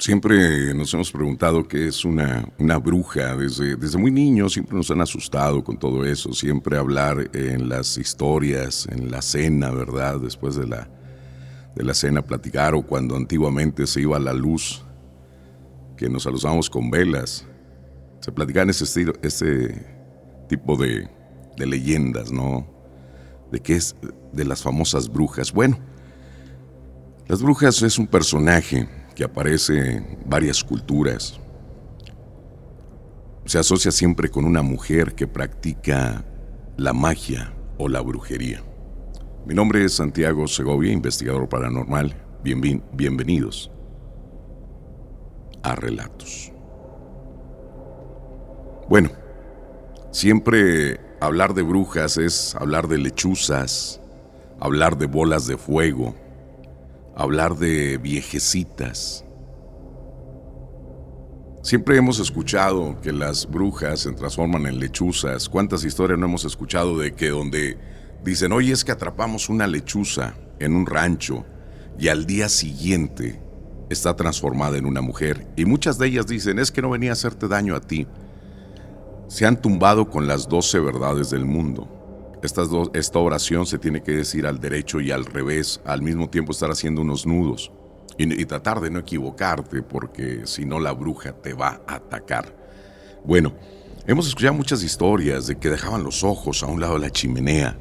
Siempre nos hemos preguntado qué es una bruja. Desde muy niños siempre nos han asustado con todo eso. Siempre hablar en las historias, en la cena, ¿verdad? Después de la cena platicar o cuando antiguamente se iba la luz, que nos saludábamos con velas. Se platicaban ese tipo de leyendas, ¿no? De qué es de las famosas brujas. Bueno, las brujas es un personaje que aparece en varias culturas. Se asocia siempre con una mujer que practica la magia o la brujería. Mi nombre es Santiago Segovia, investigador paranormal. Bienvenidos a Relatos. Bueno, siempre hablar de brujas es hablar de lechuzas, hablar de bolas de fuego, hablar de viejecitas. Siempre hemos escuchado que las brujas se transforman en lechuzas. ¿Cuántas historias no hemos escuchado de que donde dicen, oye, es que atrapamos una lechuza en un rancho y al día siguiente está transformada en una mujer? Y muchas de ellas dicen, es que no venía a hacerte daño a ti. Se han tumbado con las 12 verdades del mundo. Esta oración se tiene que decir al derecho y al revés, al mismo tiempo estar haciendo unos nudos. Y tratar de no equivocarte, porque si no la bruja te va a atacar. Bueno, hemos escuchado muchas historias de que dejaban los ojos a un lado de la chimenea,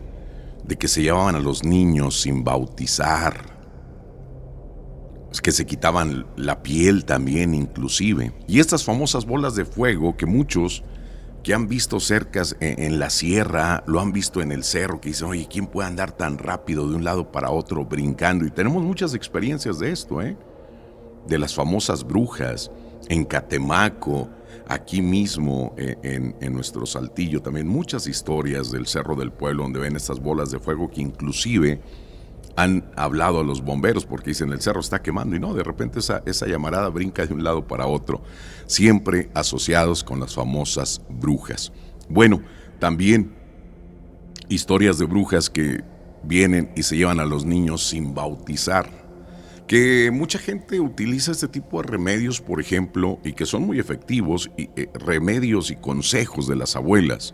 de que se llevaban a los niños sin bautizar, que se quitaban la piel también inclusive. Y estas famosas bolas de fuego que muchos que han visto cercas en la sierra, lo han visto en el cerro, que dicen, oye, ¿quién puede andar tan rápido de un lado para otro brincando? Y tenemos muchas experiencias de esto, de las famosas brujas, en Catemaco, aquí mismo en nuestro Saltillo, también muchas historias del Cerro del Pueblo donde ven estas bolas de fuego que inclusive han hablado a los bomberos porque dicen el cerro está quemando y no, de repente esa llamarada brinca de un lado para otro, siempre asociados con las famosas brujas. Bueno, también historias de brujas que vienen y se llevan a los niños sin bautizar, que mucha gente utiliza este tipo de remedios, por ejemplo, y que son muy efectivos, remedios y consejos de las abuelas.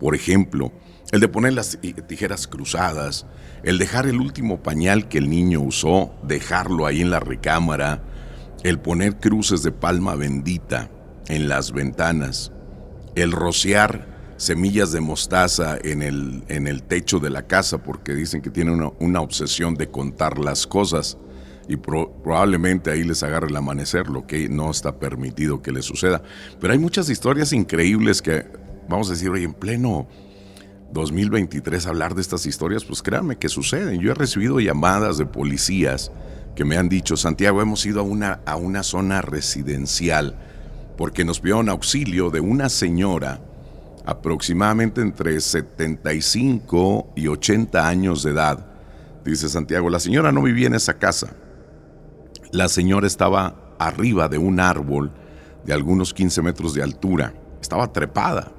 Por ejemplo, el de poner las tijeras cruzadas, el dejar el último pañal que el niño usó, dejarlo ahí en la recámara, el poner cruces de palma bendita en las ventanas, el rociar semillas de mostaza en el techo de la casa porque dicen que tienen una obsesión de contar las cosas y probablemente ahí les agarre el amanecer, lo que no está permitido que les suceda. Pero hay muchas historias increíbles que, vamos a decir, oye, en pleno 2023 hablar de estas historias, pues créanme que suceden. Yo he recibido llamadas de policías que me han dicho, Santiago, hemos ido a una zona residencial porque nos pidieron auxilio de una señora aproximadamente entre 75 y 80 años de edad. Dice Santiago, la señora no vivía en esa casa. La señora estaba arriba de un árbol de algunos 15 metros de altura. Estaba trepada.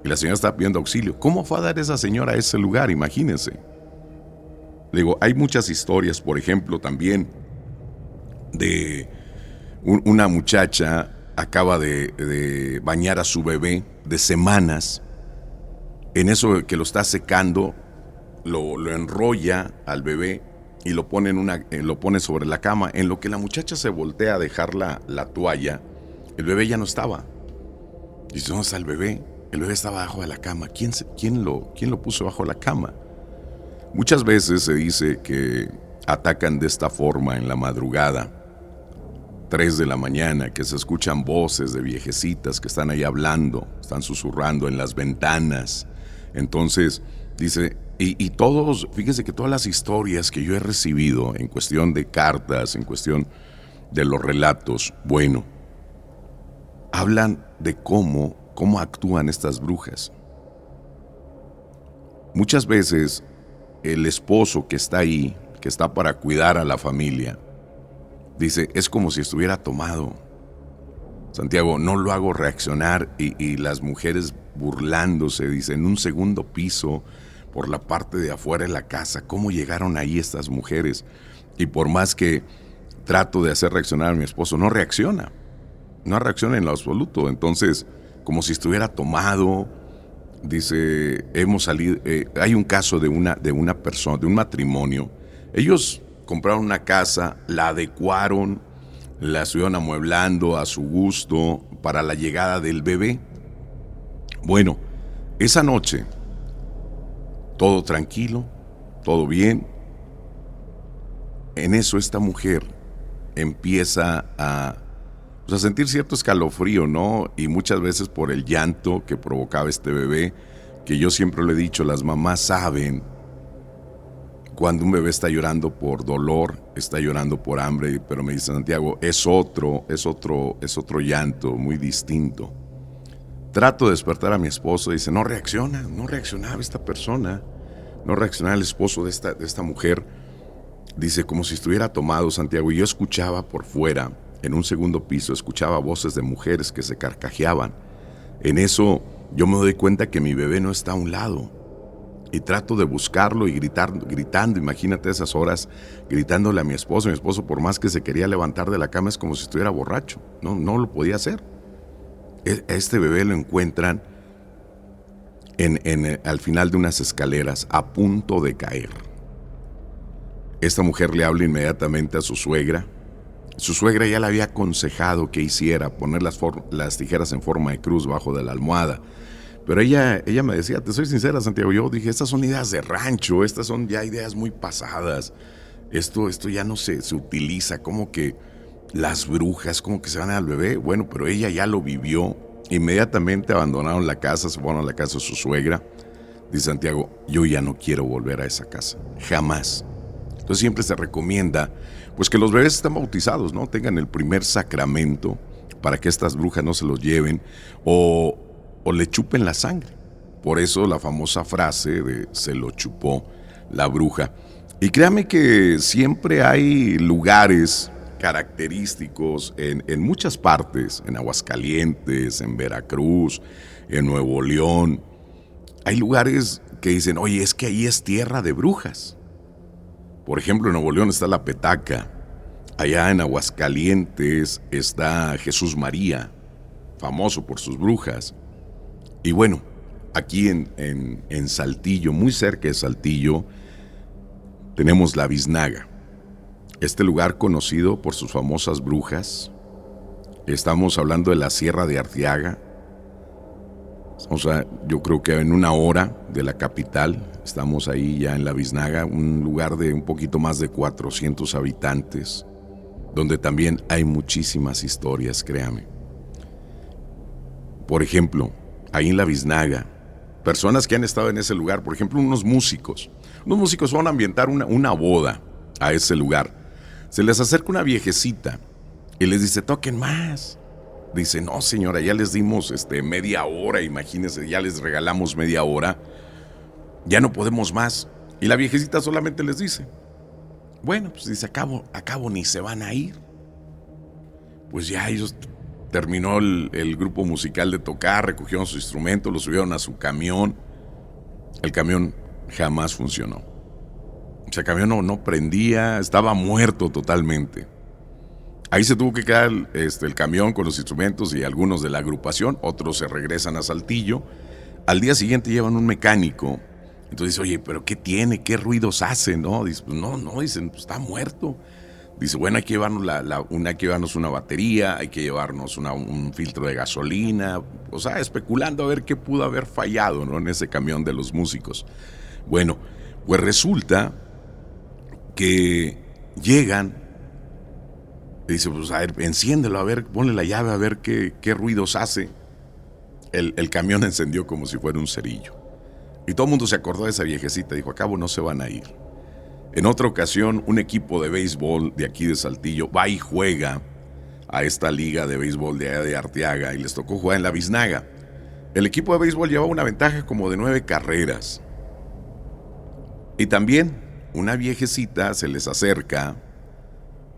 Y la señora estaba pidiendo auxilio. ¿Cómo fue a dar esa señora a ese lugar? Imagínense. Le digo, hay muchas historias, por ejemplo, también de una muchacha acaba de bañar a su bebé de semanas. En eso que lo está secando, lo enrolla al bebé y lo pone sobre la cama. En lo que la muchacha se voltea a dejar la toalla, el bebé ya no estaba. Dice, ¿dónde está el bebé? El bebé estaba bajo de la cama. ¿Quién lo puso bajo la cama? Muchas veces se dice que atacan de esta forma en la madrugada, 3 de la mañana, que se escuchan voces de viejecitas que están ahí hablando, están susurrando en las ventanas. Entonces, dice, y todos, fíjense que todas las historias que yo he recibido en cuestión de cartas, en cuestión de los relatos, bueno, hablan de cómo actúan estas brujas. Muchas veces el esposo que está ahí, que está para cuidar a la familia, dice, es como si estuviera tomado. Santiago, no lo hago reaccionar y las mujeres burlándose, dice, en un segundo piso, por la parte de afuera de la casa, ¿cómo llegaron ahí estas mujeres? Y por más que trato de hacer reaccionar a mi esposo, no reacciona en lo absoluto. Entonces, como si estuviera tomado, dice, hemos salido, hay un caso de una persona, de un matrimonio. Ellos compraron una casa, la adecuaron, la estuvieron amueblando a su gusto para la llegada del bebé. Bueno, esa noche, todo tranquilo, todo bien. En eso esta mujer empieza pues, a sentir cierto escalofrío, ¿no? Y muchas veces por el llanto que provocaba este bebé, que yo siempre le he dicho, las mamás saben cuando un bebé está llorando por dolor, está llorando por hambre, pero me dice Santiago, es otro llanto muy distinto. Trato de despertar a mi esposo y dice, no reaccionaba esta persona, no reaccionaba el esposo de esta mujer. Dice, como si estuviera tomado, Santiago, y yo escuchaba por fuera, en un segundo piso, escuchaba voces de mujeres que se carcajeaban. En eso yo me doy cuenta que mi bebé no está a un lado. Y trato de buscarlo y gritando, imagínate esas horas, gritándole a mi esposo. Mi esposo, por más que se quería levantar de la cama, es como si estuviera borracho. No lo podía hacer. Este bebé lo encuentran al final de unas escaleras, a punto de caer. Esta mujer le habla inmediatamente a su suegra. Su suegra ya le había aconsejado que hiciera, poner las tijeras en forma de cruz bajo de la almohada. Pero ella me decía, te soy sincera, Santiago, yo dije, estas son ideas de rancho, estas son ya ideas muy pasadas. Esto ya no se utiliza, como que las brujas, como que se van al bebé. Bueno, pero ella ya lo vivió. Inmediatamente abandonaron la casa, se fueron a la casa de su suegra. Dice Santiago, yo ya no quiero volver a esa casa, jamás. Entonces siempre se recomienda pues que los bebés estén bautizados, ¿no? Tengan el primer sacramento para que estas brujas no se los lleven o le chupen la sangre. Por eso la famosa frase de se lo chupó la bruja. Y créame que siempre hay lugares característicos en muchas partes, en Aguascalientes, en Veracruz, en Nuevo León. Hay lugares que dicen, oye, es que ahí es tierra de brujas. Por ejemplo, en Nuevo León está la Petaca. Allá en Aguascalientes está Jesús María, famoso por sus brujas. Y bueno, aquí en Saltillo, muy cerca de Saltillo, tenemos la Biznaga. Este lugar conocido por sus famosas brujas. Estamos hablando de la Sierra de Arteaga. O sea, yo creo que en una hora de la capital, estamos ahí ya en la Biznaga, un lugar de un poquito más de 400 habitantes, donde también hay muchísimas historias, créame. Por ejemplo, ahí en la Biznaga, personas que han estado en ese lugar, por ejemplo, unos músicos van a ambientar una boda a ese lugar. Se les acerca una viejecita y les dice, toquen más. Dice, no señora, ya les dimos media hora, imagínense, ya les regalamos media hora, ya no podemos más. Y la viejecita solamente les dice, bueno, pues dice, acabo ni se van a ir. Pues ya ellos terminó el grupo musical de tocar, recogieron su instrumento, lo subieron a su camión. El camión jamás funcionó. O sea, el camión no prendía, estaba muerto totalmente. Ahí se tuvo que quedar el camión con los instrumentos y algunos de la agrupación, otros se regresan a Saltillo. Al día siguiente llevan un mecánico. Entonces dice, oye, ¿pero qué tiene? ¿Qué ruidos hace? ¿No? Dice, pues no, dicen, pues está muerto. Dice, bueno, hay que llevarnos, hay que llevarnos una batería, hay que llevarnos un filtro de gasolina. O sea, especulando a ver qué pudo haber fallado, ¿no? En ese camión de los músicos. Bueno, pues resulta que llegan. Dice, pues a ver, enciéndelo, a ver, ponle la llave, a ver qué ruidos hace. El camión encendió como si fuera un cerillo. Y todo el mundo se acordó de esa viejecita, dijo, a cabo no se van a ir. En otra ocasión, un equipo de béisbol de aquí de Saltillo va y juega a esta liga de béisbol de Arteaga y les tocó jugar en la Biznaga. El equipo de béisbol llevaba una ventaja como de 9 carreras. Y también una viejecita se les acerca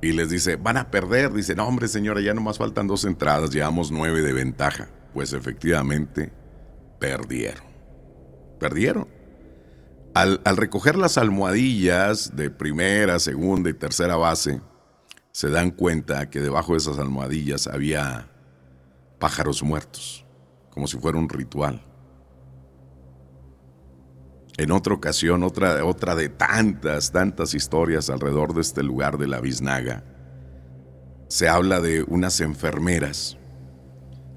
y les dice, van a perder. Dice, no hombre señora, ya nomás faltan 2 entradas, llevamos 9 de ventaja. Pues efectivamente, perdieron. Al recoger las almohadillas de primera, segunda y tercera base, se dan cuenta que debajo de esas almohadillas había pájaros muertos, como si fuera un ritual. En otra ocasión, otra de tantas historias alrededor de este lugar de la Biznaga, se habla de unas enfermeras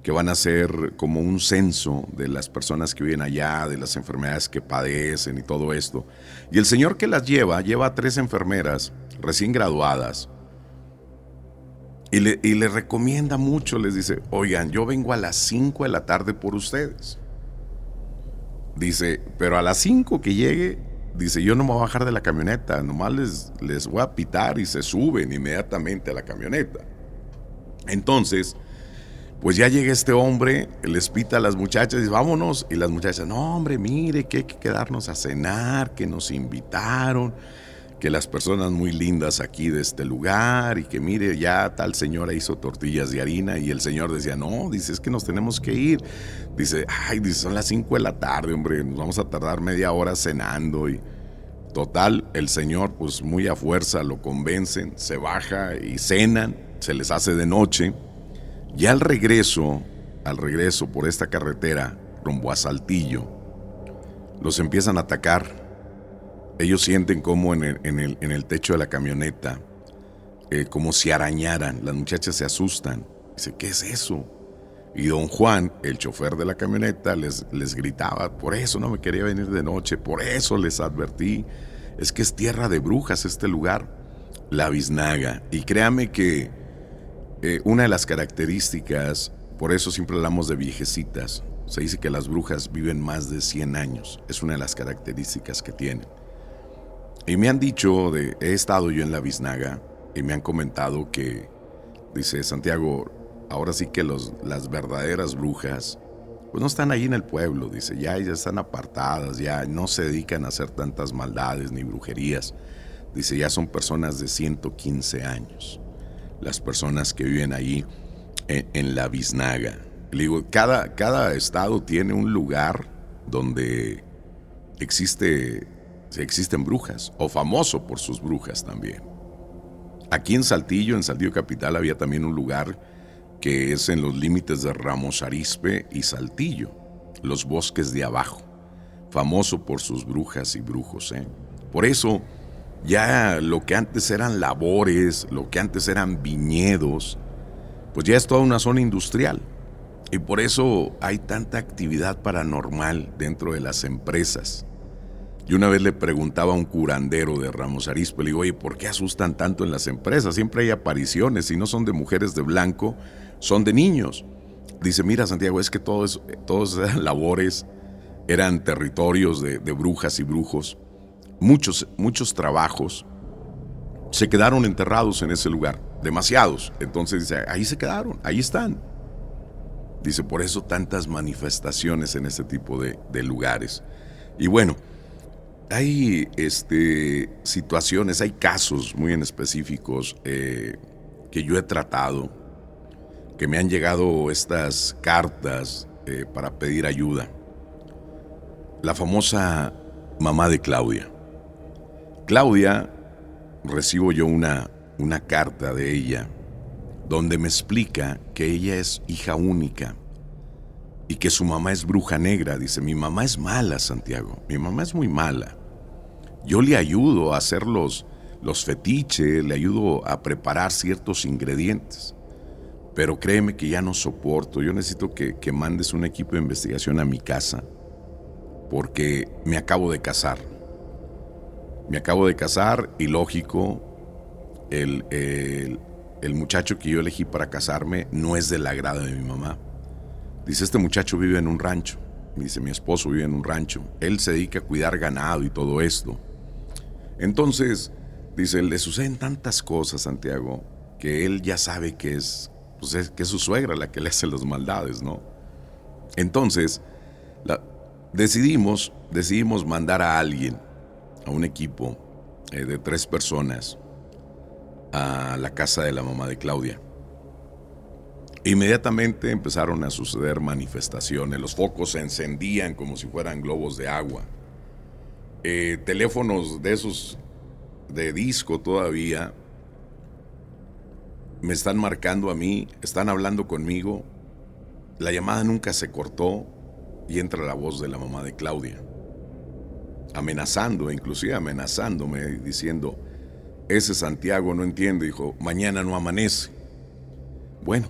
que van a hacer como un censo de las personas que viven allá, de las enfermedades que padecen y todo esto. Y el señor que las lleva a 3 enfermeras recién graduadas y le recomienda mucho, les dice, oigan, yo vengo a las 5 de la tarde por ustedes. Dice, pero a las 5 que llegue, dice, yo no me voy a bajar de la camioneta, nomás les voy a pitar y se suben inmediatamente a la camioneta. Entonces, pues ya llega este hombre, les pita a las muchachas y dice, vámonos. Y las muchachas, no hombre, mire que hay que quedarnos a cenar, que nos invitaron, que las personas muy lindas aquí de este lugar y que mire, ya tal señora hizo tortillas de harina. Y el señor decía, no, dice, es que nos tenemos que ir. Dice, dice, son las 5 de la tarde, hombre, nos vamos a tardar media hora cenando. Y total, el señor pues muy a fuerza lo convencen, se baja y cenan, se les hace de noche. Ya al regreso por esta carretera rumbo a Saltillo, los empiezan a atacar. Ellos sienten como en el techo de la camioneta, como si arañaran. Las muchachas se asustan. Dice, ¿qué es eso? Y don Juan, el chofer de la camioneta, les gritaba, por eso no me quería venir de noche, por eso les advertí. Es que es tierra de brujas este lugar, la Biznaga. Y créame que una de las características, por eso siempre hablamos de viejecitas, se dice que las brujas viven más de 100 años, es una de las características que tienen. Y me han dicho, he estado yo en la Biznaga y me han comentado que, dice Santiago, ahora sí que las verdaderas brujas, pues no están ahí en el pueblo, dice, ya están apartadas, ya no se dedican a hacer tantas maldades ni brujerías, dice, ya son personas de 115 años. Las personas que viven ahí en la Biznaga. Le digo, cada estado tiene un lugar donde existen brujas, o famoso por sus brujas también. Aquí en Saltillo Capital, había también un lugar que es en los límites de Ramos Arizpe y Saltillo, los bosques de abajo, famoso por sus brujas y brujos. Por eso, ya lo que antes eran labores, lo que antes eran viñedos, pues ya es toda una zona industrial. Y por eso hay tanta actividad paranormal dentro de las empresas. Yo una vez le preguntaba a un curandero de Ramos Arizpe, le digo, oye, ¿por qué asustan tanto en las empresas? Siempre hay apariciones, y no son de mujeres de blanco, son de niños. Dice, mira Santiago, es que todos eran labores, eran territorios de brujas y brujos. Muchos trabajos se quedaron enterrados en ese lugar, demasiados. Entonces dice, ahí se quedaron, ahí están. Dice, por eso tantas manifestaciones en este tipo de lugares. Y bueno, hay situaciones, hay casos muy en específicos que yo he tratado, que me han llegado estas cartas para pedir ayuda. La famosa mamá de Claudia. Claudia, recibo yo una carta de ella donde me explica que ella es hija única y que su mamá es bruja negra. Dice, mi mamá es mala, Santiago, mi mamá es muy mala. Yo le ayudo a hacer los fetiches, le ayudo a preparar ciertos ingredientes, pero créeme que ya no soporto. Yo necesito que mandes un equipo de investigación a mi casa porque me acabo de casar. Y lógico, el muchacho que yo elegí para casarme no es del agrado de mi mamá. Dice, este muchacho vive en un rancho. Dice, mi esposo vive en un rancho. Él se dedica a cuidar ganado y todo esto. Entonces, dice, le suceden tantas cosas, Santiago, que él ya sabe que es su suegra la que le hace las maldades, ¿no? Entonces, decidimos mandar a alguien, a un equipo de 3 personas, a la casa de la mamá de Claudia. Inmediatamente empezaron a suceder manifestaciones, los focos se encendían como si fueran globos de agua. Teléfonos de esos de disco todavía me están marcando a mí, están hablando conmigo, la llamada nunca se cortó y entra la voz de la mamá de Claudia, amenazando, inclusive amenazándome, diciendo, ese Santiago no entiende, hijo, mañana no amanece. Bueno,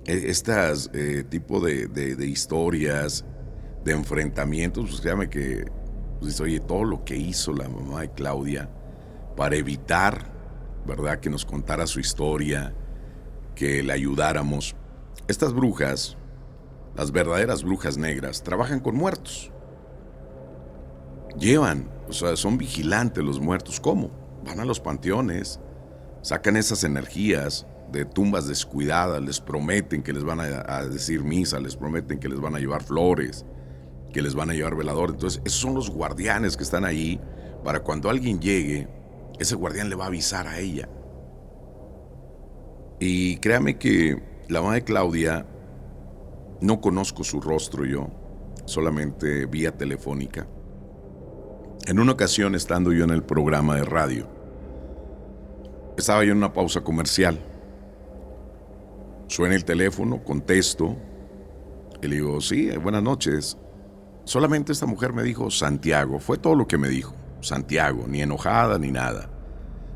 estas tipo de historias, de enfrentamientos, pues créame que, pues, oye, todo lo que hizo la mamá de Claudia para evitar, ¿verdad?, que nos contara su historia, que le ayudáramos. Estas brujas, las verdaderas brujas negras, trabajan con muertos. O sea, son vigilantes los muertos. ¿Cómo? Van a los panteones, sacan esas energías de tumbas descuidadas, les prometen que les van a decir misa, les prometen que les van a llevar flores, que les van a llevar velador. Entonces, esos son los guardianes que están ahí para cuando alguien llegue, ese guardián le va a avisar a ella. Y créame que la mamá de Claudia, no conozco su rostro yo, solamente vía telefónica. En una ocasión, estando yo en el programa de radio, estaba yo en una pausa comercial. Suena el teléfono, contesto, y le digo, sí, buenas noches. Solamente esta mujer me dijo Santiago, fue todo lo que me dijo, Santiago, ni enojada ni nada.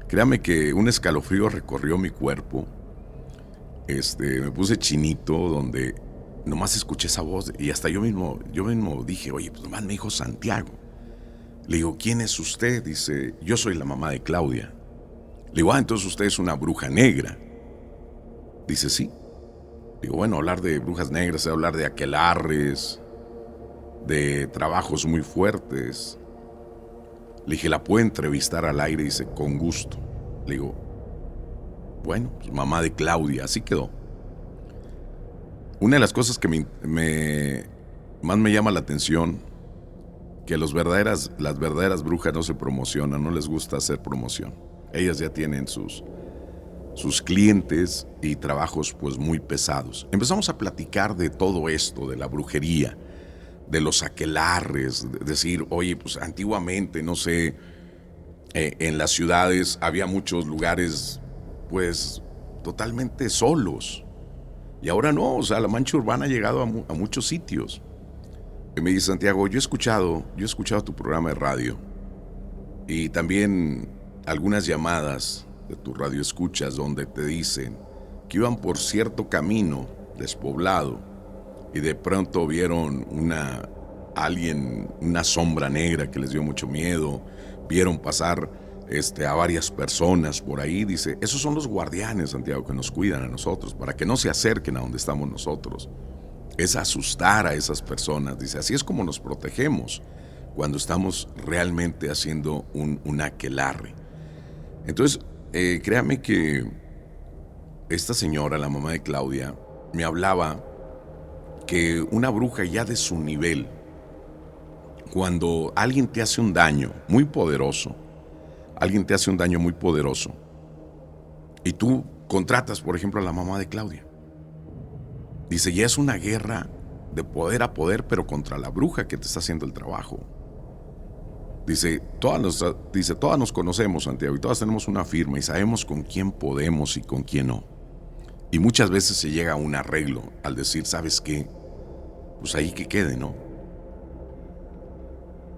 Créame que un escalofrío recorrió mi cuerpo. Me puse chinito, donde nomás escuché esa voz y hasta yo mismo dije, oye, pues nomás me dijo Santiago. Le digo, ¿quién es usted? Dice, yo soy la mamá de Claudia. Le digo, entonces usted es una bruja negra. Dice, sí. Digo, bueno, hablar de brujas negras es hablar de aquelarres, de trabajos muy fuertes. Le dije, ¿la puedo entrevistar al aire? Dice, con gusto. Le digo, bueno, pues mamá de Claudia, así quedó. Una de las cosas que más me llama la atención, que las verdaderas brujas no se promocionan, no les gusta hacer promoción. Ellas ya tienen sus clientes y trabajos pues muy pesados. Empezamos a platicar de todo esto, de la brujería, de los aquelarres, de decir, oye, pues antiguamente, no sé, en las ciudades había muchos lugares pues totalmente solos. Y ahora no, o sea, la mancha urbana ha llegado a muchos sitios. Y me dice, Santiago, yo he escuchado tu programa de radio y también algunas llamadas de tu radio escuchas donde te dicen que iban por cierto camino despoblado y de pronto vieron una sombra negra que les dio mucho miedo, vieron pasar a varias personas por ahí. Dice, esos son los guardianes, Santiago, que nos cuidan a nosotros para que no se acerquen a donde estamos nosotros. Es asustar a esas personas. Dice, así es como nos protegemos cuando estamos realmente haciendo un aquelarre. Entonces, créame que esta señora, la mamá de Claudia, me hablaba que una bruja ya de su nivel, cuando alguien te hace un daño muy poderoso, y tú contratas, por ejemplo, a la mamá de Claudia, dice, ya es una guerra de poder a poder, pero contra la bruja que te está haciendo el trabajo. Dice, todas nos conocemos, Santiago, y todas tenemos una firma y sabemos con quién podemos y con quién no. Y muchas veces se llega a un arreglo al decir, ¿sabes qué? Pues ahí que quede, ¿no?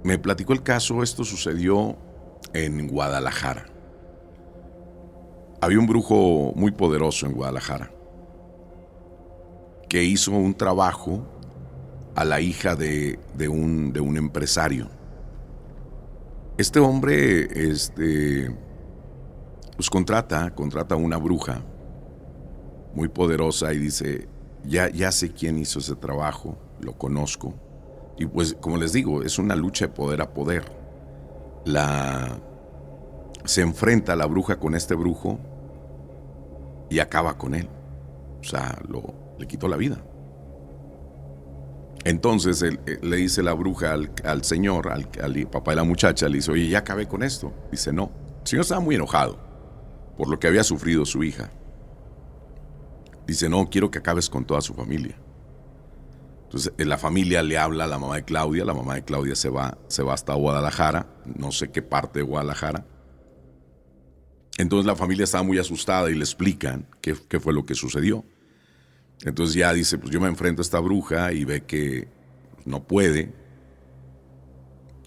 Me platicó el caso, esto sucedió en Guadalajara. Había un brujo muy poderoso en Guadalajara que hizo un trabajo a la hija de un empresario. Este hombre pues contrata a una bruja muy poderosa y dice, ya sé quién hizo ese trabajo, lo conozco. Y pues, como les digo, es una lucha de poder a poder. Se enfrenta la bruja con este brujo y acaba con él. O sea, le quitó la vida. Entonces le dice la bruja al señor, al papá de la muchacha, le dice, oye, ya acabé con esto. Dice, no. El señor estaba muy enojado por lo que había sufrido su hija. Dice, no, quiero que acabes con toda su familia. Entonces la familia le habla a la mamá de Claudia se va hasta Guadalajara, no sé qué parte de Guadalajara. Entonces la familia estaba muy asustada y le explican qué fue lo que sucedió. Entonces ya dice, pues yo me enfrento a esta bruja y ve que no puede.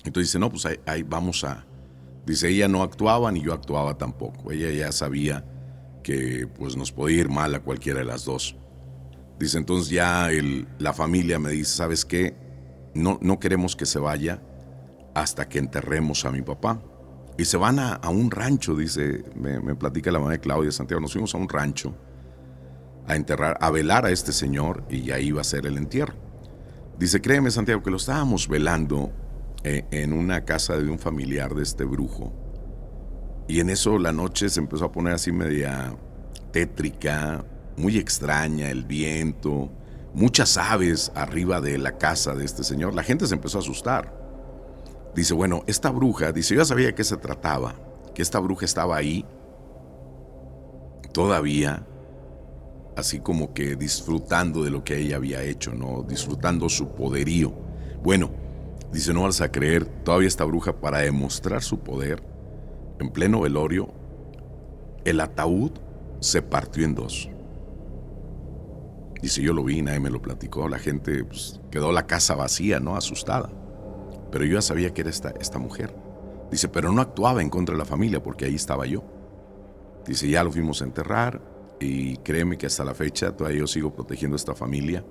Entonces dice, no, pues ahí vamos a... Dice, ella no actuaba ni yo actuaba tampoco. Ella ya sabía que pues nos podía ir mal a cualquiera de las dos. Dice, entonces ya la familia me dice, ¿sabes qué? No queremos que se vaya hasta que enterremos a mi papá. Y se van a un rancho, dice, me platica la mamá de Claudia Santiago, nos fuimos a un rancho a enterrar, a velar a este señor y ahí iba a ser el entierro. Dice, créeme Santiago, que lo estábamos velando en una casa de un familiar de este brujo. Y en eso la noche se empezó a poner así media tétrica, muy extraña, el viento, muchas aves arriba de la casa de este señor. La gente se empezó a asustar. Dice, bueno, esta bruja, dice, yo ya sabía de qué se trataba, que esta bruja estaba ahí, todavía, así como que disfrutando de lo que ella había hecho, ¿no? Disfrutando su poderío. Bueno, dice, no vas a creer, todavía esta bruja, para demostrar su poder, en pleno velorio, el ataúd se partió en dos. Dice, yo lo vi, nadie me lo platicó, la gente pues, quedó la casa vacía, ¿no? Asustada. Pero yo ya sabía que era esta mujer. Dice, pero no actuaba en contra de la familia porque ahí estaba yo. Dice, ya lo fuimos a enterrar y créeme que hasta la fecha todavía yo sigo protegiendo a esta familia.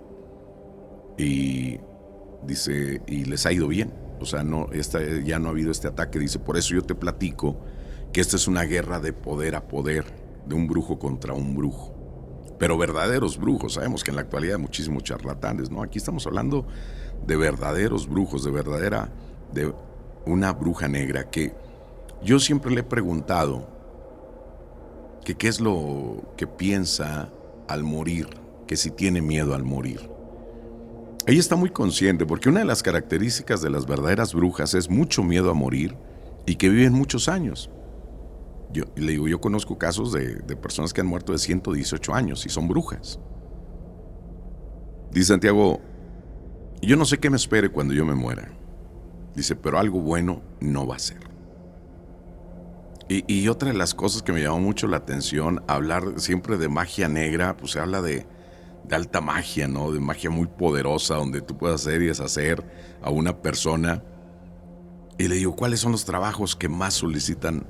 Y dice, y les ha ido bien. O sea, ya no ha habido este ataque. Dice, por eso yo te platico que esta es una guerra de poder a poder, de un brujo contra un brujo. Pero verdaderos brujos, sabemos que en la actualidad hay muchísimos charlatanes, ¿no? Aquí estamos hablando de verdaderos brujos, de una bruja negra que yo siempre le he preguntado que qué es lo que piensa al morir, que si tiene miedo al morir. Ella está muy consciente porque una de las características de las verdaderas brujas es mucho miedo a morir y que viven muchos años. Yo conozco casos de personas que han muerto de 118 años y son brujas. Dice Santiago, yo no sé qué me espere cuando yo me muera. Dice, pero algo bueno no va a ser. Y otra de las cosas que me llamó mucho la atención, hablar siempre de magia negra, pues se habla de alta magia, ¿no? De magia muy poderosa, donde tú puedes hacer y deshacer a una persona. Y le digo, ¿cuáles son los trabajos que más solicitan,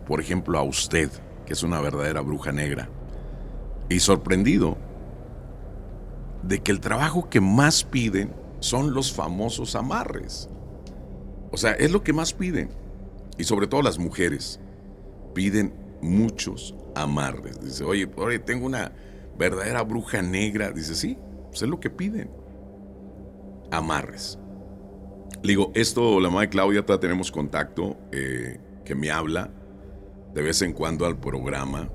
por ejemplo, a usted, que es una verdadera bruja negra? Y sorprendido de que el trabajo que más piden son los famosos amarres. O sea, es lo que más piden. Y sobre todo las mujeres piden muchos amarres. Dice, oye, tengo una verdadera bruja negra. Dice, sí, pues es lo que piden. Amarres. Le digo, esto, la mamá de Claudia, todavía tenemos contacto, que me habla de vez en cuando al programa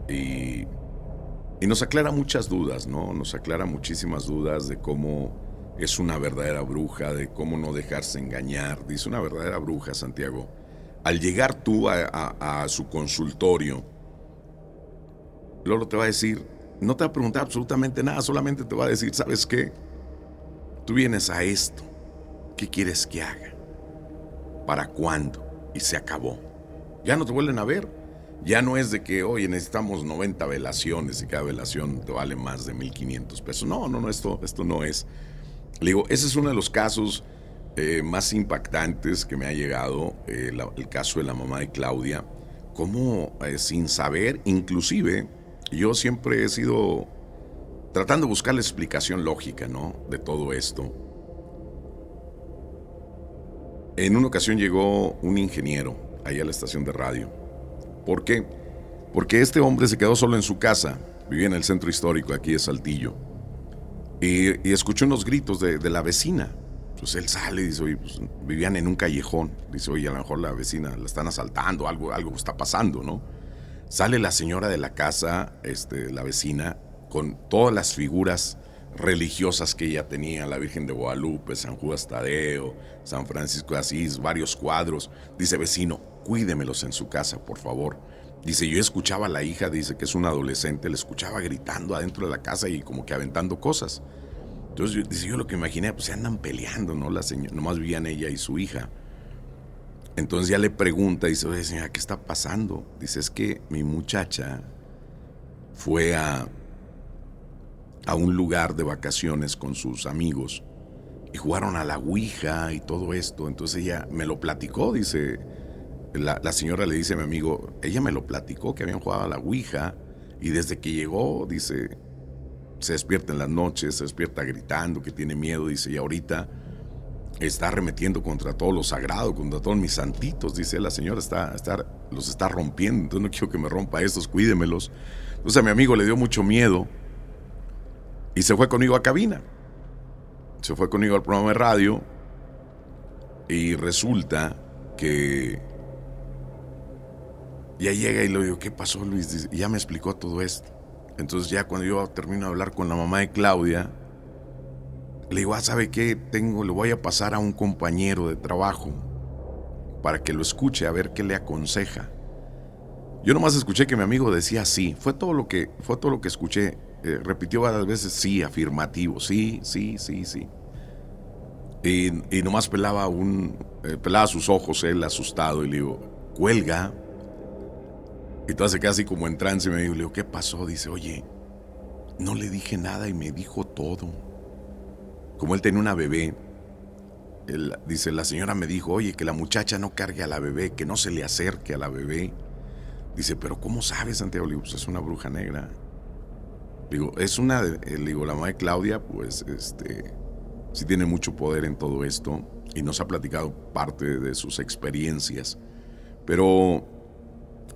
y nos aclara muchas dudas, ¿no? Nos aclara muchísimas dudas de cómo es una verdadera bruja, de cómo no dejarse engañar. Dice, una verdadera bruja, Santiago, al llegar tú a su consultorio, Lolo te va a decir, no te va a preguntar absolutamente nada, solamente te va a decir, ¿sabes qué? Tú vienes a esto, ¿qué quieres que haga? ¿Para cuándo? Y se acabó. Ya no te vuelven a ver. Ya no es de que, oye, necesitamos 90 velaciones y cada velación te vale más de 1,500 pesos. No, esto no es. Le digo, ese es uno de los casos más impactantes que me ha llegado, el caso de la mamá de Claudia. Cómo sin saber, inclusive, yo siempre he sido tratando de buscar la explicación lógica, ¿no? De todo esto. En una ocasión llegó un ingeniero ahí a la estación de radio. ¿Por qué? Porque este hombre se quedó solo en su casa, vivía en el centro histórico aquí de Saltillo, y escuchó unos gritos de la vecina. Pues él sale y dice, oye, pues vivían en un callejón. Dice, oye, a lo mejor la vecina la están asaltando, algo está pasando, ¿no? Sale la señora de la casa, la vecina, con todas las figuras religiosas que ella tenía, la Virgen de Guadalupe, San Judas Tadeo, San Francisco de Asís, varios cuadros. Dice, vecino, cuídemelos en su casa, por favor. Dice, yo escuchaba a la hija, dice que es una adolescente, le escuchaba gritando adentro de la casa y como que aventando cosas. Entonces, dice, yo lo que imaginé, pues se andan peleando, ¿no? La señora, nomás vivían ella y su hija. Entonces ya le pregunta, dice, oye señora, ¿qué está pasando? Dice, es que mi muchacha fue a un lugar de vacaciones con sus amigos y jugaron a la ouija y todo esto. Entonces ella me lo platicó, dice, la señora le dice a mi amigo, ella me lo platicó que habían jugado a la ouija y desde que llegó, dice, se despierta en las noches, se despierta gritando que tiene miedo, dice, y ahorita está arremetiendo contra todo lo sagrado, contra todos mis santitos, dice, la señora los está rompiendo, entonces no quiero que me rompa estos, cuídemelos. Entonces a mi amigo le dio mucho miedo y se fue conmigo a cabina, se fue conmigo al programa de radio y resulta que ya llega y le digo, ¿qué pasó, Luis? Dice, y ya me explicó todo esto. Entonces ya cuando yo termino de hablar con la mamá de Claudia, le digo, ¿sabe qué? Le voy a pasar a un compañero de trabajo para que lo escuche, a ver qué le aconseja. Yo nomás escuché que mi amigo decía sí, fue todo lo que escuché. Repitió varias veces sí, afirmativo, sí. Y nomás pelaba sus ojos él asustado y le digo, cuelga. Y entonces se queda así como en trance y me digo, ¿qué pasó? Dice, oye, no le dije nada y me dijo todo. Como él tenía una bebé, dice, la señora me dijo, oye, que la muchacha no cargue a la bebé, que no se le acerque a la bebé. Dice, pero ¿cómo sabes, Santiago? Le digo, pues es una bruja negra. Digo, le digo, la mamá de Claudia, pues, sí tiene mucho poder en todo esto y nos ha platicado parte de sus experiencias. Pero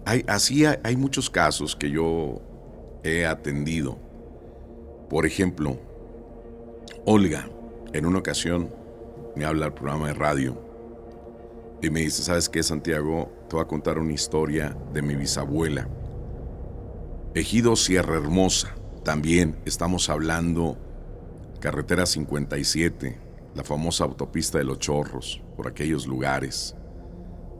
hay muchos casos que yo he atendido. Por ejemplo, Olga, en una ocasión, me habla al programa de radio y me dice, ¿sabes qué, Santiago? Te voy a contar una historia de mi bisabuela. Ejido Sierra Hermosa, también estamos hablando carretera 57, la famosa autopista de los Chorros, por aquellos lugares.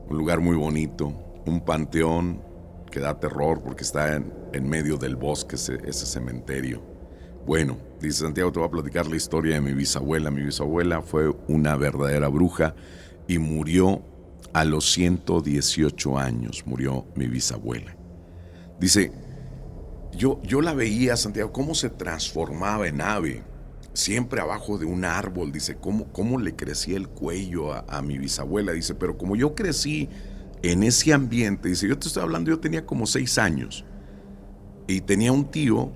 Un lugar muy bonito, un panteón que da terror porque está en medio del bosque ese cementerio. Bueno, dice Santiago, te voy a platicar la historia de mi bisabuela. Mi bisabuela fue una verdadera bruja y murió a los 118 años, murió mi bisabuela. Dice, yo la veía, Santiago, cómo se transformaba en ave, siempre abajo de un árbol. Dice, cómo le crecía el cuello a mi bisabuela. Dice, pero como yo crecí en ese ambiente, dice, yo te estoy hablando, yo tenía como 6 años y tenía un tío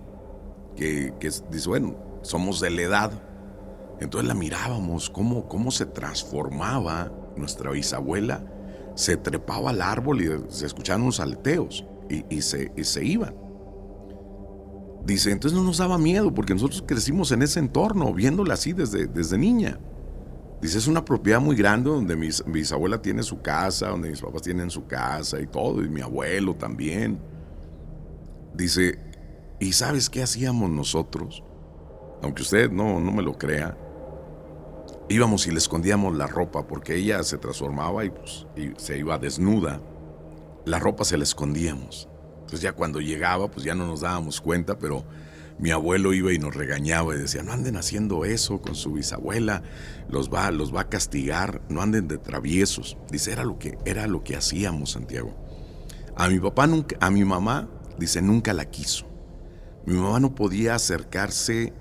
que dice, bueno, somos de la edad. Entonces la mirábamos, cómo se transformaba nuestra bisabuela, se trepaba al árbol y se escuchaban unos aleteos y se iban. Dice, entonces no nos daba miedo porque nosotros crecimos en ese entorno, viéndola así desde niña. Dice, es una propiedad muy grande donde mi bisabuela tiene su casa, donde mis papás tienen su casa y todo, y mi abuelo también. Dice, ¿y sabes qué hacíamos nosotros? Aunque usted no me lo crea, íbamos y le escondíamos la ropa porque ella se transformaba y se iba desnuda. La ropa se la escondíamos. Entonces ya cuando llegaba, pues ya no nos dábamos cuenta, pero mi abuelo iba y nos regañaba y decía, no anden haciendo eso con su bisabuela, los va a castigar, no anden de traviesos. Dice, era lo que hacíamos, Santiago. A mi mamá, dice, nunca la quiso. Mi mamá no podía acercarse,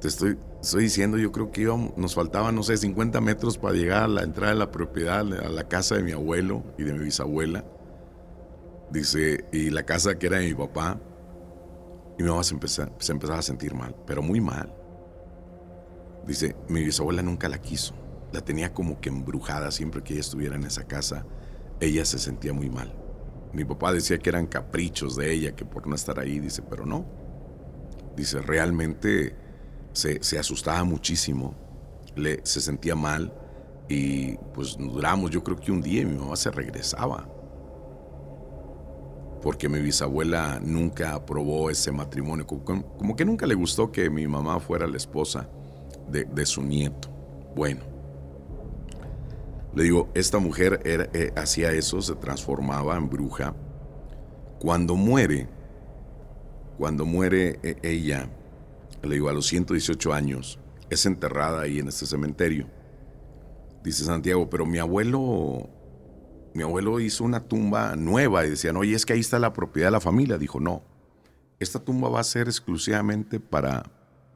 te estoy diciendo, yo creo que nos faltaban, 50 metros para llegar a la entrada de la propiedad, a la casa de mi abuelo y de mi bisabuela. Dice, y la casa que era de mi papá, y mi mamá se empezaba a sentir mal, pero muy mal. Dice, mi bisabuela nunca la quiso, la tenía como que embrujada. Siempre que ella estuviera en esa casa, ella se sentía muy mal. Mi papá decía que eran caprichos de ella, que por no estar ahí, dice, pero no. Dice, realmente se asustaba muchísimo, se sentía mal, y pues duramos, yo creo que un día, y mi mamá se regresaba. Porque mi bisabuela nunca aprobó ese matrimonio, como que nunca le gustó que mi mamá fuera la esposa de su nieto. Bueno, le digo, esta mujer hacía eso, se transformaba en bruja. Cuando muere ella, le digo, a los 118 años, es enterrada ahí en este cementerio. Dice Santiago, pero mi abuelo Mi abuelo hizo una tumba nueva y decían, oye, es que ahí está la propiedad de la familia. Dijo, no, esta tumba va a ser exclusivamente para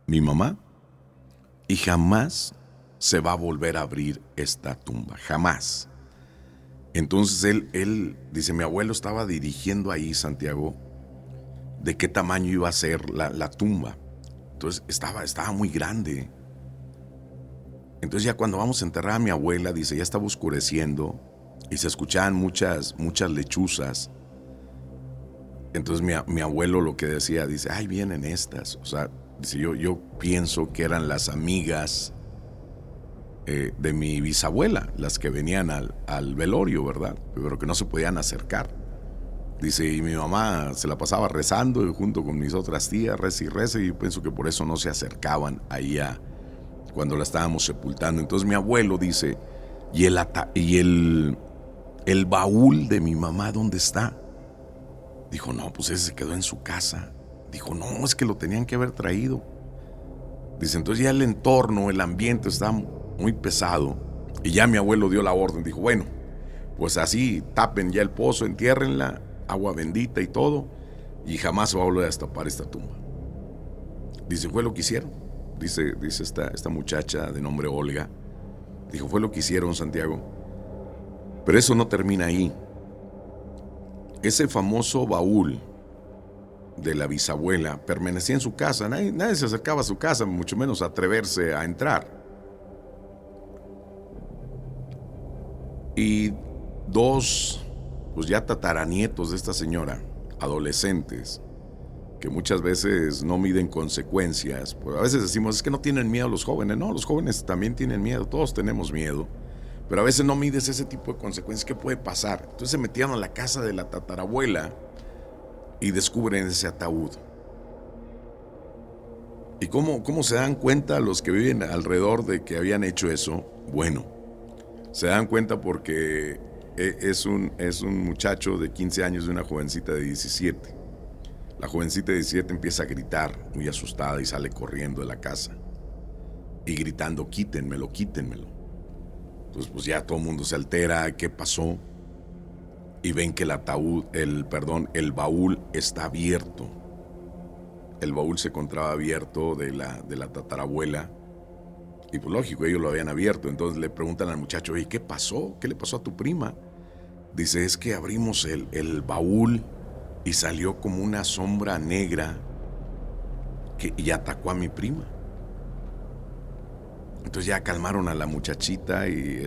mi mamá y jamás se va a volver a abrir esta tumba, jamás. Entonces él dice, mi abuelo estaba dirigiendo ahí, Santiago, de qué tamaño iba a ser la tumba. Entonces estaba muy grande. Entonces ya cuando vamos a enterrar a mi abuela, dice, ya estaba oscureciendo y se escuchaban muchas lechuzas. Entonces mi abuelo lo que decía, dice, ay, vienen estas. O sea, dice, yo pienso que eran las amigas de mi bisabuela, las que venían al velorio, ¿verdad? Pero que no se podían acercar. Dice, y mi mamá se la pasaba rezando y junto con mis otras tías, reza y reza, y yo pienso que por eso no se acercaban ahí cuando la estábamos sepultando. Entonces mi abuelo dice, ¿y el baúl de mi mamá dónde está? Dijo, no, pues ese se quedó en su casa. Dijo, no, es que lo tenían que haber traído. Dice, entonces ya el entorno, el ambiente está muy pesado. Y ya mi abuelo dio la orden, dijo, bueno, pues así tapen ya el pozo, entiérrenla, agua bendita y todo, y jamás se va a volver a destapar esta tumba. Dice, fue lo que hicieron. Dice esta muchacha de nombre Olga. Dijo, fue lo que hicieron, Santiago. Pero eso no termina ahí. Ese famoso baúl de la bisabuela permanecía en su casa. Nadie se acercaba a su casa, mucho menos atreverse a entrar. Y dos, pues ya tataranietos de esta señora, adolescentes, que muchas veces no miden consecuencias. Pues a veces decimos, es que no tienen miedo los jóvenes. No, los jóvenes también tienen miedo, todos tenemos miedo. Pero a veces no mides ese tipo de consecuencias. ¿Qué puede pasar? Entonces se metieron a la casa de la tatarabuela y descubren ese ataúd. ¿Y cómo se dan cuenta los que viven alrededor de que habían hecho eso? Bueno, se dan cuenta porque es un muchacho de 15 años y una jovencita de 17. La jovencita de 17 empieza a gritar, muy asustada, y sale corriendo de la casa. Y gritando, quítenmelo, quítenmelo. Entonces pues ya todo el mundo se altera, ¿qué pasó? Y ven que el baúl está abierto. El baúl se encontraba abierto de la tatarabuela. Y pues lógico, ellos lo habían abierto. Entonces le preguntan al muchacho, oye, ¿qué pasó? ¿Qué le pasó a tu prima? Dice, es que abrimos el baúl y salió como una sombra negra y atacó a mi prima. Entonces ya calmaron a la muchachita y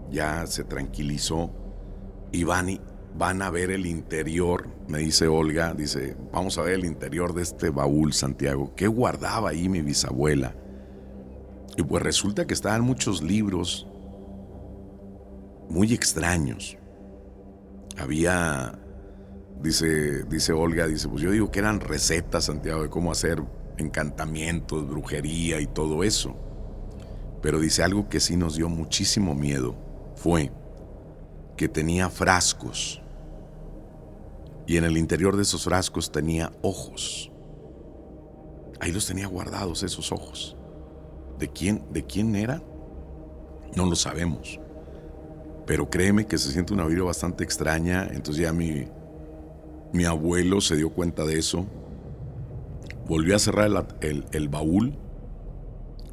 ya se tranquilizó y van a ver el interior, me dice Olga, dice, vamos a ver el interior de este baúl, Santiago. ¿Qué guardaba ahí mi bisabuela? Y pues resulta que estaban muchos libros muy extraños. Había, dice Olga, dice, pues yo digo que eran recetas, Santiago, de cómo hacer encantamientos, brujería y todo eso. Pero dice algo que sí nos dio muchísimo miedo, fue que tenía frascos y en el interior de esos frascos tenía ojos. Ahí los tenía guardados esos ojos. ¿De quién era? No lo sabemos. Pero créeme que se siente una vibra bastante extraña. Entonces ya mi abuelo se dio cuenta de eso. Volvió a cerrar el baúl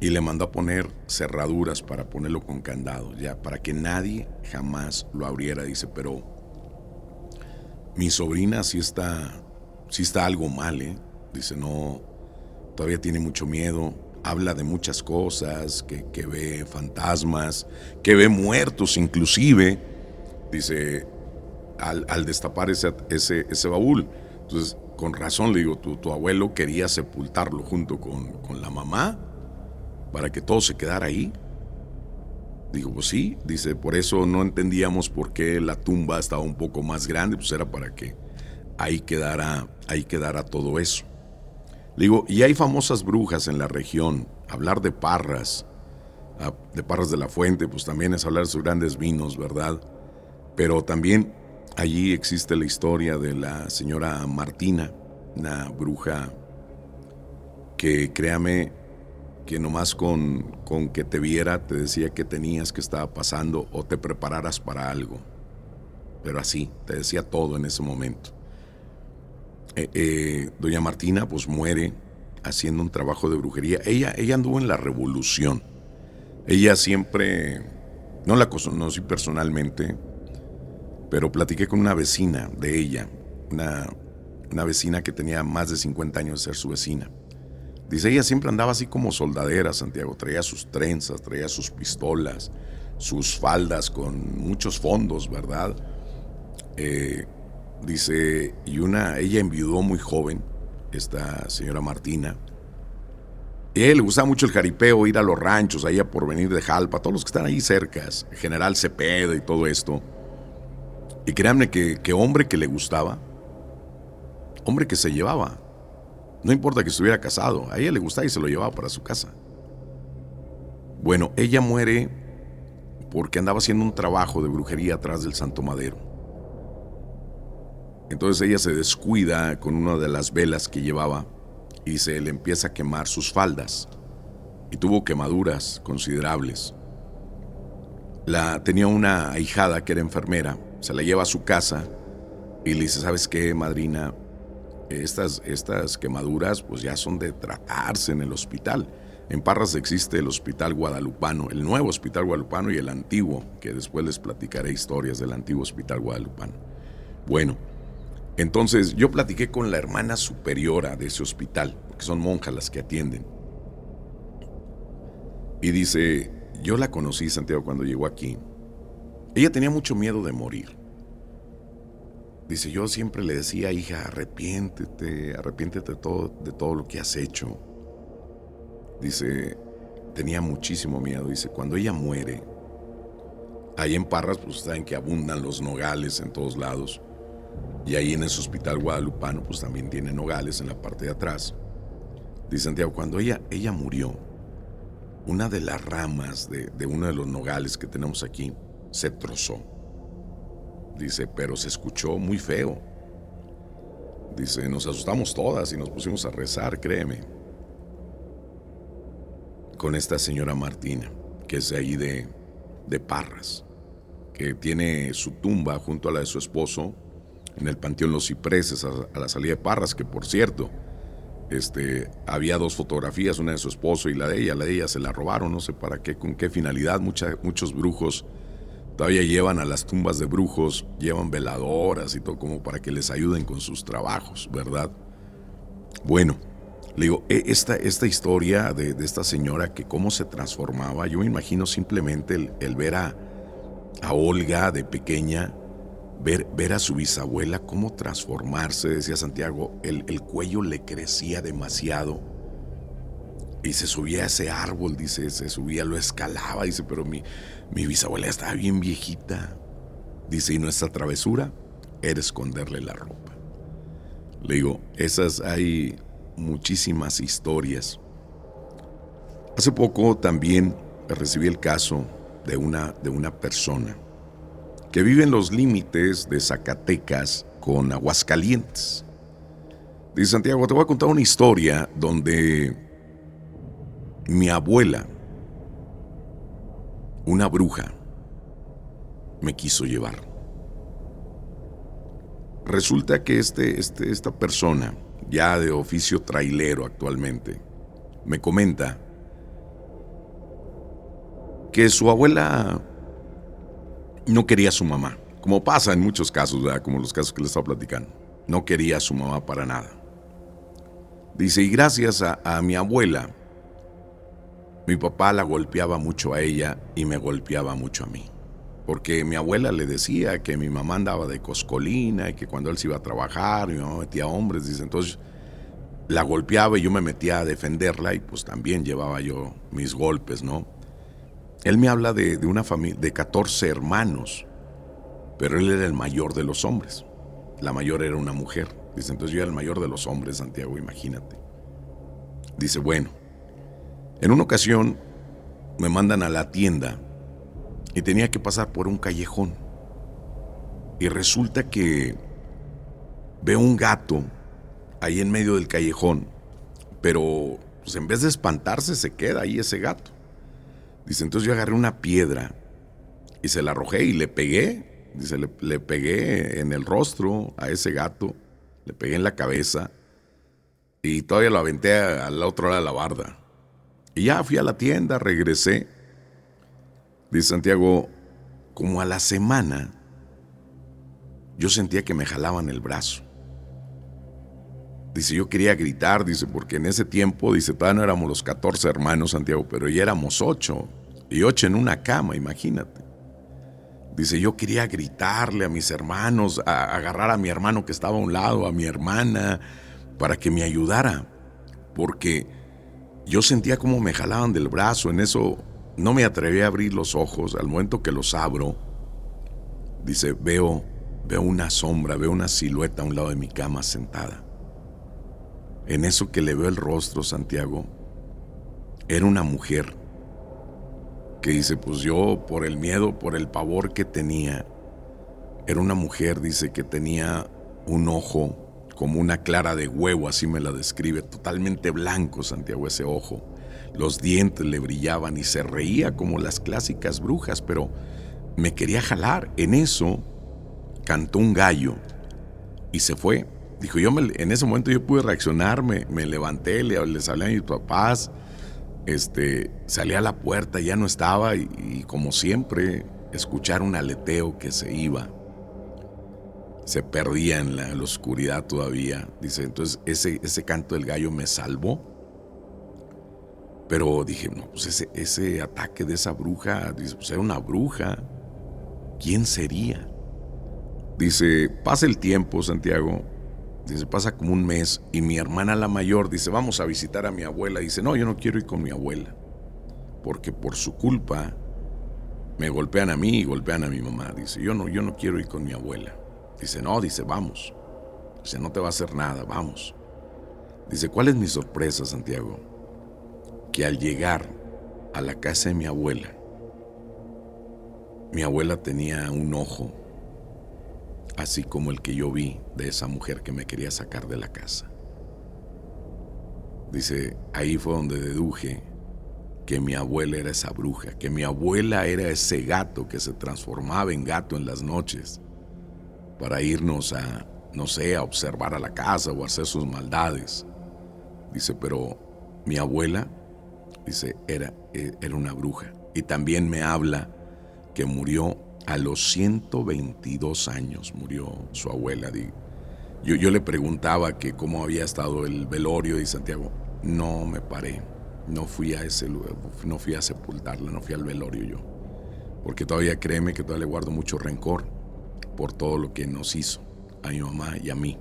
y le mandó a poner cerraduras para ponerlo con candado, ya para que nadie jamás lo abriera. Dice, pero mi sobrina sí está algo mal, ¿eh? Dice, no, todavía tiene mucho miedo. Habla de muchas cosas, que ve fantasmas, que ve muertos inclusive. Dice, al destapar ese baúl. Entonces, con razón le digo, tu abuelo quería sepultarlo junto con la mamá para que todo se quedara ahí. Digo, pues sí, dice, por eso no entendíamos por qué la tumba estaba un poco más grande, pues era para que ahí quedara todo eso. Le digo, y hay famosas brujas en la región. Hablar de Parras de la Fuente, pues también es hablar de sus grandes vinos, ¿verdad? Pero también allí existe la historia de la señora Martina, una bruja que, créame, que nomás con que te viera te decía qué tenías, qué estaba pasando o te prepararas para algo. pero así, te decía todo en ese momento. Doña Martina pues muere haciendo un trabajo de brujería. Ella anduvo en la revolución. Ella siempre, no la conocí personalmente, pero platiqué con una vecina de ella, una vecina que tenía más de 50 años de ser su vecina. Dice, ella siempre andaba así como soldadera, Santiago, traía sus trenzas, traía sus pistolas, sus faldas con muchos fondos, ¿verdad? Dice, ella enviudó muy joven, esta señora Martina. Y a ella le gustaba mucho el jaripeo, ir a los ranchos, allá por venir de Jalpa, todos los que están ahí cerca, General Cepeda y todo esto. Y créanme que hombre que le gustaba, hombre que se llevaba. No importa que estuviera casado, a ella le gustaba y se lo llevaba para su casa. Bueno, ella muere porque andaba haciendo un trabajo de brujería atrás del Santo Madero. Entonces ella se descuida con una de las velas que llevaba y se le empieza a quemar sus faldas. Y tuvo quemaduras considerables. Tenía una ahijada que era enfermera, se la lleva a su casa y le dice, ¿sabes qué, madrina? Estas quemaduras pues ya son de tratarse en el hospital. En Parras existe el Hospital Guadalupano, el nuevo Hospital Guadalupano y el antiguo, que después les platicaré historias del antiguo Hospital Guadalupano. Bueno, entonces yo platiqué con la hermana superiora de ese hospital, porque son monjas las que atienden. Y dice, yo la conocí, Santiago, cuando llegó aquí. Ella tenía mucho miedo de morir. Dice, yo siempre le decía, hija, arrepiéntete de todo lo que has hecho. Dice, tenía muchísimo miedo. Dice, cuando ella muere, ahí en Parras, pues saben que abundan los nogales en todos lados. Y ahí en ese hospital guadalupano, pues también tiene nogales en la parte de atrás. Dice Santiago, cuando ella murió, una de las ramas de uno de los nogales que tenemos aquí se trozó. Dice, pero se escuchó muy feo. Dice, nos asustamos todas y nos pusimos a rezar, créeme. Con esta señora Martina, que es de ahí de Parras, que tiene su tumba junto a la de su esposo en el Panteón Los Cipreses, a la salida de Parras, que por cierto, había dos fotografías, una de su esposo y la de ella se la robaron, no sé para qué, con qué finalidad. Muchos brujos todavía llevan a las tumbas de brujos, llevan veladoras y todo como para que les ayuden con sus trabajos, ¿verdad? Bueno, le digo, esta historia de esta señora que cómo se transformaba, yo me imagino simplemente el ver a Olga de pequeña, ver a su bisabuela cómo transformarse, decía Santiago, el cuello le crecía demasiado y se subía a ese árbol, dice, se subía, lo escalaba, dice, pero mi bisabuela estaba bien viejita, dice, y nuestra travesura era esconderle la ropa. Le digo, hay muchísimas historias. Hace poco también recibí el caso de una persona que vive en los límites de Zacatecas con Aguascalientes. Dice Santiago, te voy a contar una historia donde mi abuela, una bruja, me quiso llevar. Resulta que esta persona, ya de oficio trailero actualmente, me comenta que su abuela no quería a su mamá, como pasa en muchos casos, ¿verdad? Como los casos que les estaba platicando. No quería a su mamá para nada. Dice, y gracias a mi abuela, mi papá la golpeaba mucho a ella y me golpeaba mucho a mí. Porque mi abuela le decía que mi mamá andaba de coscolina y que cuando él se iba a trabajar, mi mamá metía hombres, dice, entonces la golpeaba y yo me metía a defenderla y pues también llevaba yo mis golpes, ¿no? Él me habla de una familia de 14 hermanos, pero él era el mayor de los hombres. La mayor era una mujer. Dice, entonces yo era el mayor de los hombres, Santiago, imagínate. Dice, bueno, en una ocasión me mandan a la tienda y tenía que pasar por un callejón. Y resulta que veo un gato ahí en medio del callejón, pero pues en vez de espantarse se queda ahí ese gato. Dice, entonces yo agarré una piedra y se la arrojé y le pegué Dice, le pegué en el rostro a ese gato, le pegué en la cabeza y todavía lo aventé a la otra hora de la barda. Y ya fui a la tienda, regresé. Dice Santiago, como a la semana, yo sentía que me jalaban el brazo. Dice, yo quería gritar, dice, porque en ese tiempo, dice, todavía no éramos los 14 hermanos, Santiago, pero ya éramos 8, y 8 en una cama, imagínate. Dice, yo quería gritarle a mis hermanos, a agarrar a mi hermano que estaba a un lado, a mi hermana, para que me ayudara, porque yo sentía como me jalaban del brazo. En eso no me atreví a abrir los ojos. Al momento que los abro, dice, veo una sombra, veo una silueta a un lado de mi cama sentada. En eso que le veo el rostro, Santiago, era una mujer que dice, pues yo por el miedo, por el pavor que tenía, era una mujer, dice, que tenía un ojo como una clara de huevo, así me la describe, totalmente blanco, Santiago, ese ojo. Los dientes le brillaban y se reía como las clásicas brujas, pero me quería jalar. En eso cantó un gallo y se fue. Dijo, en ese momento yo pude reaccionar, me levanté, les hablé a mis papás, salí a la puerta, ya no estaba y como siempre, escuchar un aleteo que se iba. Se perdía en la oscuridad todavía. Dice, entonces ese canto del gallo me salvó. Pero dije, no, pues ese ataque de esa bruja, dice, pues era una bruja. ¿Quién sería? Dice, pasa el tiempo, Santiago. Dice, pasa como un mes y mi hermana la mayor dice, vamos a visitar a mi abuela. Dice, no, yo no quiero ir con mi abuela, porque por su culpa me golpean a mí y golpean a mi mamá. Dice, yo no quiero ir con mi abuela. Dice, no, dice, vamos. Dice, no te va a hacer nada, vamos. Dice, ¿cuál es mi sorpresa, Santiago? Que al llegar a la casa de mi abuela tenía un ojo, así como el que yo vi de esa mujer que me quería sacar de la casa. Dice, ahí fue donde deduje que mi abuela era esa bruja, que mi abuela era ese gato que se transformaba en gato en las noches para irnos a, no sé, a observar a la casa o a hacer sus maldades. Dice, pero mi abuela, dice, era una bruja. Y también me habla que murió a los 122 años, murió su abuela. Yo le preguntaba que cómo había estado el velorio y Santiago, no me paré, no fui a ese lugar, no fui a sepultarla, no fui al velorio yo, porque todavía créeme que todavía le guardo mucho rencor por todo lo que nos hizo a mi mamá y a mí.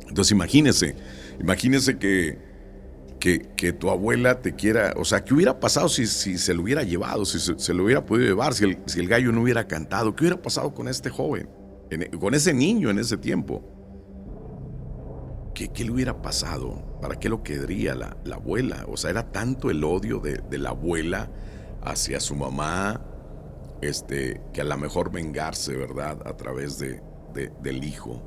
Entonces imagínese que tu abuela te quiera, o sea, ¿qué hubiera pasado si se lo hubiera llevado, si se lo hubiera podido llevar, si el gallo no hubiera cantado? ¿Qué hubiera pasado con este joven, con ese niño en ese tiempo? ¿Qué le hubiera pasado? ¿Para qué lo querría la abuela? O sea, era tanto el odio de la abuela hacia su mamá, que a lo mejor vengarse, ¿verdad? A través del hijo.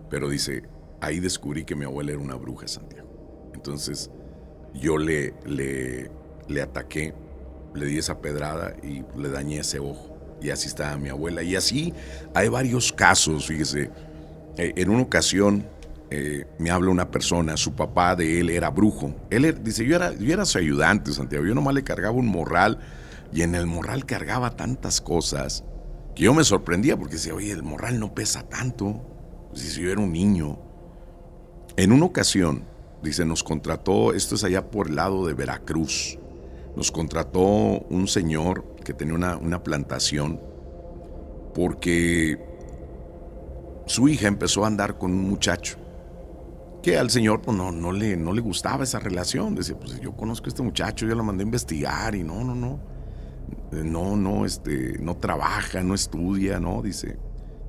Pero dice, ahí descubrí que mi abuela era una bruja, Santiago. Entonces yo le ataqué, le di esa pedrada y le dañé ese ojo. Y así estaba mi abuela. Y así hay varios casos, fíjese. En una ocasión me habla una persona, su papá de él era brujo. Dice, yo era su ayudante, Santiago. Yo nomás le cargaba un morral y en el morral cargaba tantas cosas que yo me sorprendía porque decía, oye, el morral no pesa tanto. Dice, yo era un niño. En una ocasión, dice, nos contrató, esto es allá por el lado de Veracruz, nos contrató un señor que tenía una plantación porque su hija empezó a andar con un muchacho que al señor pues no le gustaba esa relación. Decía, pues yo conozco a este muchacho, yo lo mandé a investigar y no trabaja, no estudia, no, dice,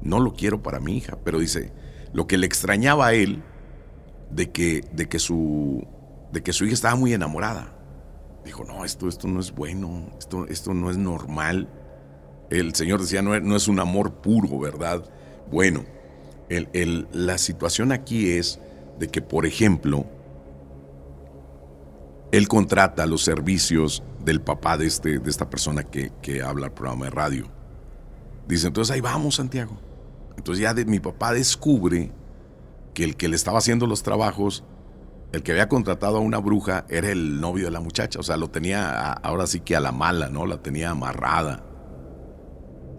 no lo quiero para mi hija. Pero dice, lo que le extrañaba a él de que su hija estaba muy enamorada. Dijo, no, esto no es bueno, esto no es normal. El señor decía, no es un amor puro, ¿verdad? Bueno, la situación aquí es de que, por ejemplo, él contrata los servicios del papá de esta persona que habla al programa de radio. Dice, entonces ahí vamos, Santiago. Entonces ya mi papá descubre que el que le estaba haciendo los trabajos, el que había contratado a una bruja, era el novio de la muchacha. O sea, lo tenía ahora sí que a la mala, ¿no? La tenía amarrada.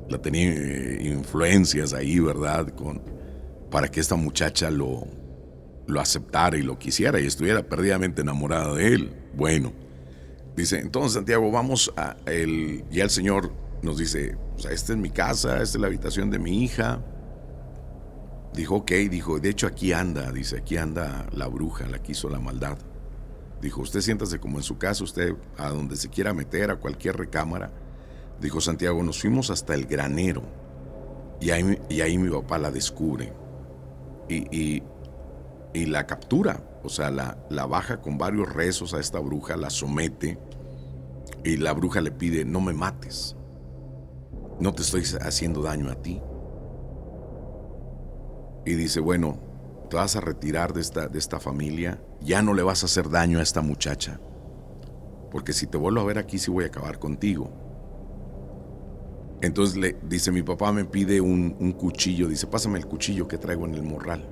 La tenía influencias ahí, ¿verdad? Para que esta muchacha lo aceptara y lo quisiera y estuviera perdidamente enamorada de él. Bueno, dice, entonces Santiago, vamos ya el señor nos dice, o sea, esta es mi casa, esta es la habitación de mi hija. Dijo, ok, dijo, de hecho aquí anda, dice, aquí anda la bruja, la que hizo la maldad. Dijo, usted siéntase como en su casa, usted a donde se quiera meter, a cualquier recámara. Dijo Santiago, nos fuimos hasta el granero y ahí mi papá la descubre y la captura, o sea, la baja con varios rezos a esta bruja, la somete y la bruja le pide, no me mates, no te estoy haciendo daño a ti. Y dice, bueno, te vas a retirar de esta familia, ya no le vas a hacer daño a esta muchacha, porque si te vuelvo a ver aquí sí voy a acabar contigo. Entonces dice, mi papá me pide un cuchillo, dice, pásame el cuchillo que traigo en el morral.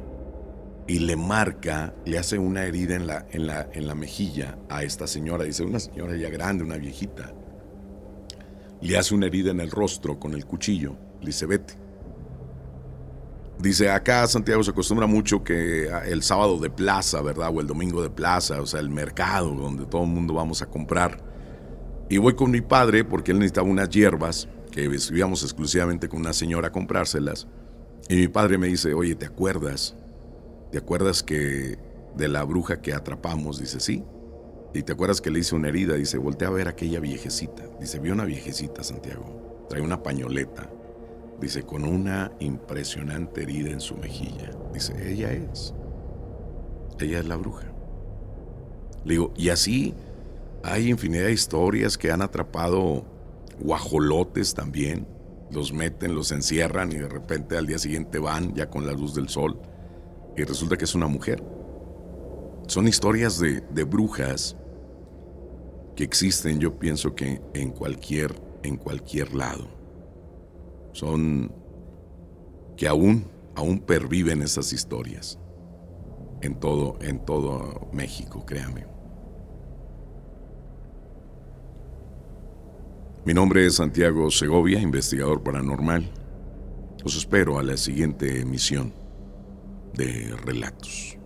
Y le marca, le hace una herida en la mejilla a esta señora, dice, una señora ya grande, una viejita. Le hace una herida en el rostro con el cuchillo, le dice, vete. Dice, acá Santiago se acostumbra mucho que el sábado de plaza, ¿verdad? O el domingo de plaza, o sea, el mercado donde todo el mundo vamos a comprar. Y voy con mi padre porque él necesitaba unas hierbas, que íbamos exclusivamente con una señora a comprárselas. Y mi padre me dice, oye, ¿te acuerdas? ¿Te acuerdas que de la bruja que atrapamos? Dice, sí. ¿Y te acuerdas que le hice una herida? Dice, voltea a ver a aquella viejecita. Dice, vi una viejecita, Santiago. Trae una pañoleta. Dice, con una impresionante herida en su mejilla. Dice, ella es la bruja. Le digo, y así hay infinidad de historias que han atrapado guajolotes también. Los meten, los encierran y de repente al día siguiente van ya con la luz del sol y resulta que es una mujer. Son historias de brujas que existen, yo pienso que en cualquier lado. Son que aún perviven esas historias en todo México, créame. Mi nombre es Santiago Segovia, investigador paranormal. Los espero a la siguiente emisión de Relatos.